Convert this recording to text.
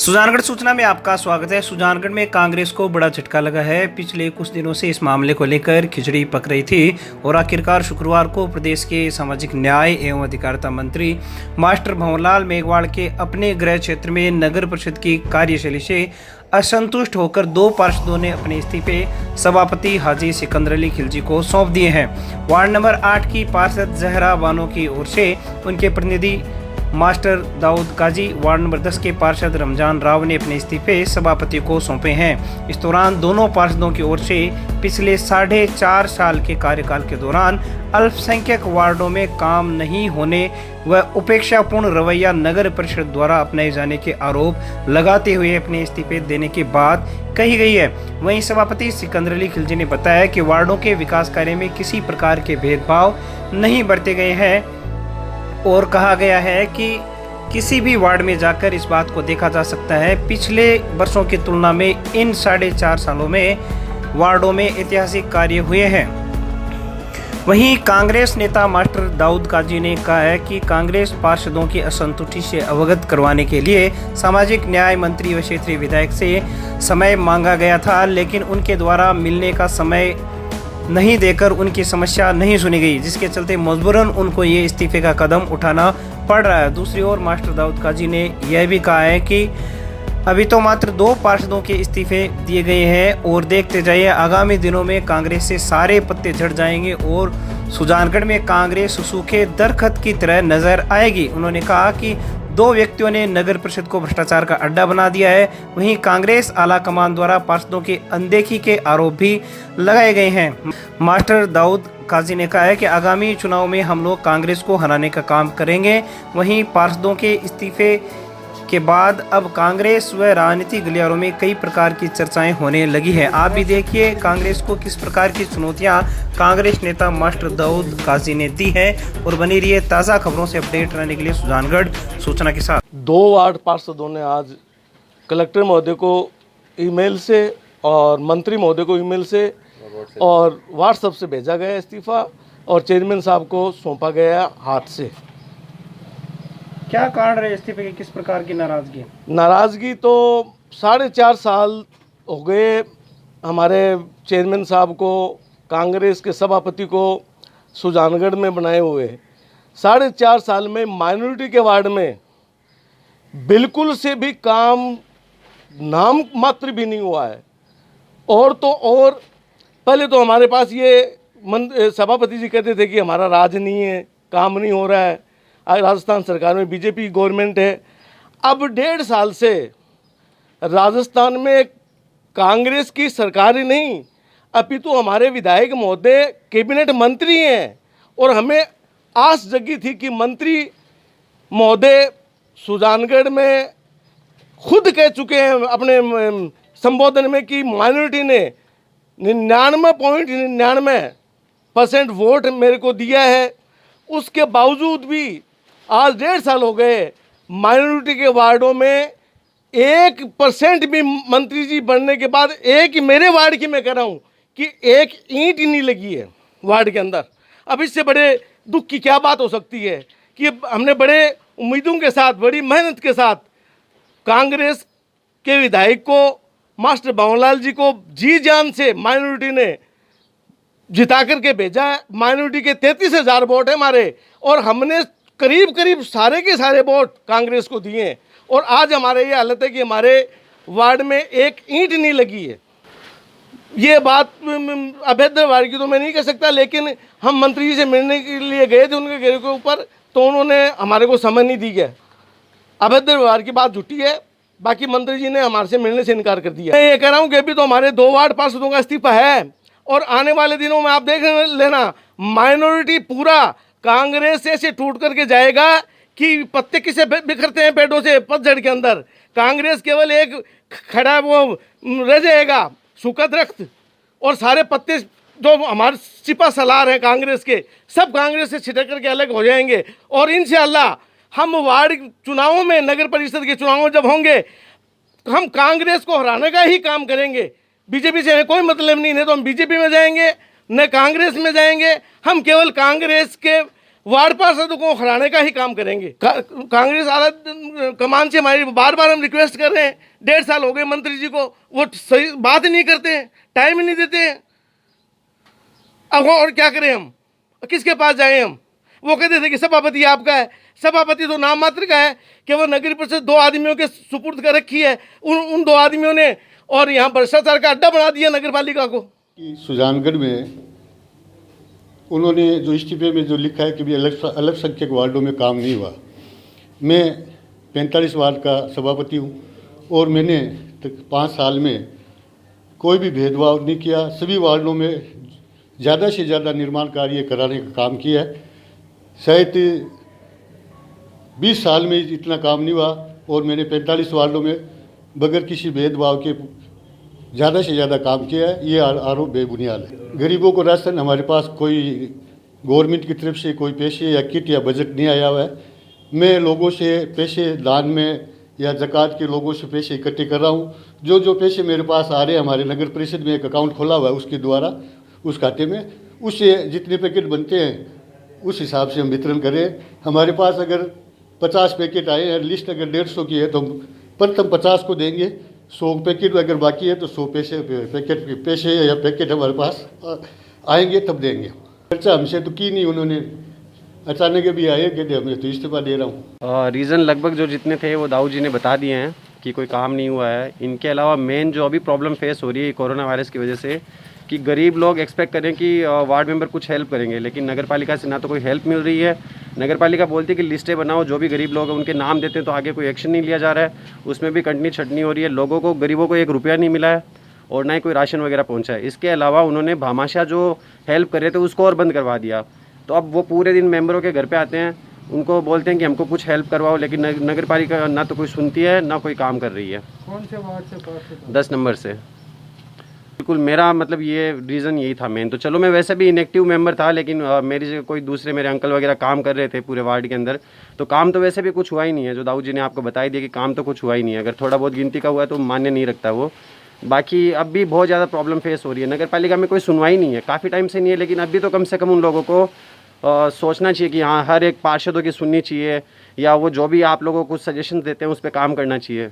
सुजानगढ़ सूचना में आपका स्वागत है। सुजानगढ़ में कांग्रेस को बड़ा झटका लगा है। पिछले कुछ दिनों से इस मामले को लेकर खिचड़ी पक रही थी और आखिरकार शुक्रवार को प्रदेश के सामाजिक न्याय एवं अधिकारिता मंत्री मास्टर भंवरलाल मेघवाल के अपने गृह क्षेत्र में नगर परिषद की कार्यशैली से असंतुष्ट होकर दो पार्षदों ने अपने इस्तीफे सभापति हाजी सिकंदर अली खिलजी को सौंप दिए हैं। वार्ड नंबर 8 की पार्षद जहरा बानो की ओर से उनके प्रतिनिधि मास्टर दाऊद काजी, वार्ड नंबर 10 के पार्षद रमजान राव ने अपने इस्तीफे सभापति को सौंपे हैं। इस दौरान दोनों पार्षदों की ओर से पिछले 4.5 साल के कार्यकाल के दौरान अल्पसंख्यक वार्डों में काम नहीं होने व उपेक्षापूर्ण रवैया नगर परिषद द्वारा अपनाए जाने के आरोप लगाते हुए अपने इस्तीफे देने की बात कही गई है। वहीं सभापति सिकंदर अली खिलजी ने बताया कि वार्डों के विकास कार्य में किसी प्रकार के भेदभाव नहीं बरते गए हैं और कहा गया है कि किसी भी वार्ड में जाकर इस बात को देखा जा सकता है। पिछले वर्षों की तुलना में इन 4.5 सालों में वार्डों में ऐतिहासिक कार्य हुए हैं। वहीं कांग्रेस नेता मास्टर दाऊद काजी ने कहा है कि कांग्रेस पार्षदों की असंतुष्टि से अवगत करवाने के लिए सामाजिक न्याय मंत्री व क्षेत्रीय विधायक से समय मांगा गया था, लेकिन उनके द्वारा मिलने का समय नहीं देकर उनकी समस्या नहीं सुनी गई, जिसके चलते मजबूरन उनको ये इस्तीफे का कदम उठाना पड़ रहा है। दूसरी ओर मास्टर दाऊद काजी ने यह भी कहा है कि अभी तो मात्र 2 पार्षदों के इस्तीफे दिए गए हैं और देखते जाइए आगामी दिनों में कांग्रेस से सारे पत्ते झड़ जाएंगे और सुजानगढ़ में कांग्रेस सूखे दरख्त की तरह नजर आएगी। उन्होंने कहा कि 2 व्यक्तियों ने नगर परिषद को भ्रष्टाचार का अड्डा बना दिया है। वहीं कांग्रेस आला कमान द्वारा पार्षदों की अनदेखी के आरोप भी लगाए गए हैं। मास्टर दाऊद काजी ने कहा है कि आगामी चुनाव में हम लोग कांग्रेस को हराने का काम करेंगे। वहीं पार्षदों के इस्तीफे के बाद अब कांग्रेस व राजनीतिक गलियारों में कई प्रकार की चर्चाएं होने लगी है। आप भी देखिए कांग्रेस को किस प्रकार की चुनौतियां कांग्रेस नेता मास्टर दाऊद काजी ने दी है और बनी रही है ताज़ा खबरों से अपडेट रहने के लिए सुजानगढ़ सूचना के साथ। 2 वार्ड पार्षदों ने आज कलेक्टर महोदय को ईमेल से और मंत्री महोदय को ईमेल से और व्हाट्सएप से भेजा गया इस्तीफा और चेयरमैन साहब को सौंपा गया हाथ से। क्या कारण रहे इस्तीफे की, किस प्रकार की नाराजगी? नाराज़गी तो 4.5 साल हो गए हमारे चेयरमैन साहब को, कांग्रेस के सभापति को सुजानगढ़ में बनाए हुए। 4.5 साल में माइनॉरिटी के वार्ड में बिल्कुल से भी काम नाम मात्र भी नहीं हुआ है। और तो और पहले तो हमारे पास ये सभापति जी कहते थे कि हमारा राज नहीं है, काम नहीं हो रहा है, राजस्थान सरकार में बीजेपी गवर्नमेंट है। अब 1.5 साल से राजस्थान में कांग्रेस की सरकार ही नहीं अपितु हमारे विधायक महोदय कैबिनेट मंत्री हैं और हमें आस जगी थी कि मंत्री महोदय सुजानगढ़ में खुद कह चुके हैं अपने संबोधन में कि माइनॉरिटी ने 99.99% वोट मेरे को दिया है। उसके बावजूद भी आज 1.5 साल हो गए माइनॉरिटी के वार्डों में 1% भी मंत्री जी बनने के बाद एक ही मेरे वार्ड की मैं कह रहा हूँ कि एक ईंट नहीं लगी है वार्ड के अंदर। अब इससे बड़े दुख की क्या बात हो सकती है कि हमने बड़े उम्मीदों के साथ, बड़ी मेहनत के साथ कांग्रेस के विधायक को मास्टर भंवरलाल जी को जी जान से माइनॉरिटी ने जिता करके भेजा है। माइनॉरिटी के 33,000 वोट है हमारे और हमने करीब करीब सारे के सारे वोट कांग्रेस को दिए हैं और आज हमारे ये हालत है कि हमारे वार्ड में एक ईंट नहीं लगी है। ये बात अभद्र वार्ड की तो मैं नहीं कह सकता, लेकिन हम मंत्री जी से मिलने के लिए गए थे उनके घर के ऊपर तो उन्होंने हमारे को समझ नहीं दी गया। अभद्र वार्ड की बात झूठी है, बाकी मंत्री जी ने हमारे से मिलने से इनकार कर दिया। मैं ये कह रहा हूँ कि अभी तो हमारे 2 वार्ड पार्षदों का इस्तीफा है और आने वाले दिनों में आप देख लेना माइनॉरिटी पूरा कांग्रेस से टूट करके जाएगा कि पत्ते किसे बिखरते हैं पेड़ों से पतझड़ के अंदर। कांग्रेस केवल एक खड़ा वो रह जाएगा सूखा दरख्त और सारे पत्ते जो हमारे सिपा सलार हैं कांग्रेस के सब कांग्रेस से छिटक करके अलग हो जाएंगे। और इंशाअल्लाह हम वार्ड चुनावों में, नगर परिषद के चुनाव जब होंगे, हम कांग्रेस को हराने का ही काम करेंगे। बीजेपी से हमें कोई मतलब नहीं, तो हम बीजेपी में जाएंगे न कांग्रेस में जाएंगे। हम केवल कांग्रेस के वार्ड पार्षदों को हराने का ही काम करेंगे। कांग्रेस आला कमान से हमारी बार बार हम रिक्वेस्ट कर रहे हैं, 1.5 साल हो गए मंत्री जी को, वो सही बात नहीं करते हैं, टाइम ही नहीं देते हैं। अब और क्या करें हम, किसके पास जाएं हम? वो कहते थे कि सभापति आपका है, सभापति तो नाम मात्र का है कि वो नगर परिषद 2 आदमियों के सुपुर्द कर रखी है। उन 2 आदमियों ने और यहाँ भ्रष्टाचार का अड्डा बना दिया नगर पालिका को। सुजानगढ़ में उन्होंने जो इस्तीफे में जो लिखा है कि भी अल्पसंख्यक वार्डों में काम नहीं हुआ। मैं 45 वार्ड का सभापति हूँ और मैंने 5 साल में कोई भी भेदभाव नहीं किया। सभी वार्डों में ज़्यादा से ज़्यादा निर्माण कार्य कराने का काम किया है। शायद 20 साल में इतना काम नहीं हुआ और मैंने 45 वार्डों में बगैर किसी भेदभाव के ज़्यादा से ज़्यादा काम किया है। ये आरोप बेबुनियाद है। गरीबों को राशन हमारे पास कोई गवर्नमेंट की तरफ से कोई पैसे या किट या बजट नहीं आया हुआ है। मैं लोगों से पैसे दान में या ज़कात के लोगों से पैसे इकट्ठे कर रहा हूँ। जो पैसे मेरे पास आ रहे हैं, हमारे नगर परिषद में एक अकाउंट खोला हुआ है, उसके द्वारा उस खाते में उससे जितने पैकेट बनते हैं उस हिसाब से हम वितरण करें। हमारे पास अगर 50 पैकेट आए हैं, लिस्ट अगर 150 की है तो हम प्रथम 50 को देंगे। 100 पैकेट अगर बाकी है तो 100 पैसे या पैकेट हमारे पास आएंगे तब देंगे। खर्चा हमसे तो की नहीं उन्होंने, अचानक भी आए कहते मैं तो इस्तीफा दे रहा हूँ। रीज़न लगभग जो जितने थे वो दाऊ जी ने बता दिए हैं कि कोई काम नहीं हुआ है। इनके अलावा मेन जो अभी प्रॉब्लम फेस हो रही है कोरोना वायरस की वजह से कि गरीब लोग एक्सपेक्ट करें कि वार्ड मेंबर कुछ हेल्प करेंगे, लेकिन नगर पालिका से ना तो कोई हेल्प मिल रही है। नगर पालिका बोलती है कि लिस्टें बनाओ, जो भी गरीब लोग हैं उनके नाम देते हैं, तो आगे कोई एक्शन नहीं लिया जा रहा है। उसमें भी कंटनी छटनी हो रही है। लोगों को, गरीबों को 1 रुपया नहीं मिला है और ना ही कोई राशन वगैरह पहुँचा है। इसके अलावा उन्होंने भामाशाह जो हेल्प कर रहे थे उसको और बंद करवा दिया। तो अब वो पूरे दिन मेंबरों के घर पे आते हैं, उनको बोलते हैं कि हमको कुछ हेल्प करवाओ, लेकिन नगर पालिका ना तो कोई सुनती है ना कोई काम कर रही है। कौन से वार्ड से? 10 नंबर से। बिल्कुल, मेरा मतलब ये रीज़न यही था मेन। तो चलो, मैं वैसे भी इनएक्टिव मेंबर था, लेकिन मेरी जगह कोई दूसरे मेरे अंकल वगैरह काम कर रहे थे पूरे वार्ड के अंदर। तो काम तो वैसे भी कुछ हुआ ही नहीं है। जो दाऊ जी ने आपको बताई दिया कि काम तो कुछ हुआ ही नहीं है। अगर थोड़ा बहुत गिनती का हुआ है तो मान्य नहीं रखता वो। बाकी अब भी बहुत ज़्यादा प्रॉब्लम फेस हो रही है। नगर पालिका में कोई सुनवाई नहीं है, काफ़ी टाइम से नहीं है, लेकिन अभी तो कम से कम उन लोगों को सोचना चाहिए कि हाँ, हर एक पार्षदों की सुननी चाहिए, या वो जो भी आप लोगों को कुछ सजेशन देते हैं उस पर काम करना चाहिए।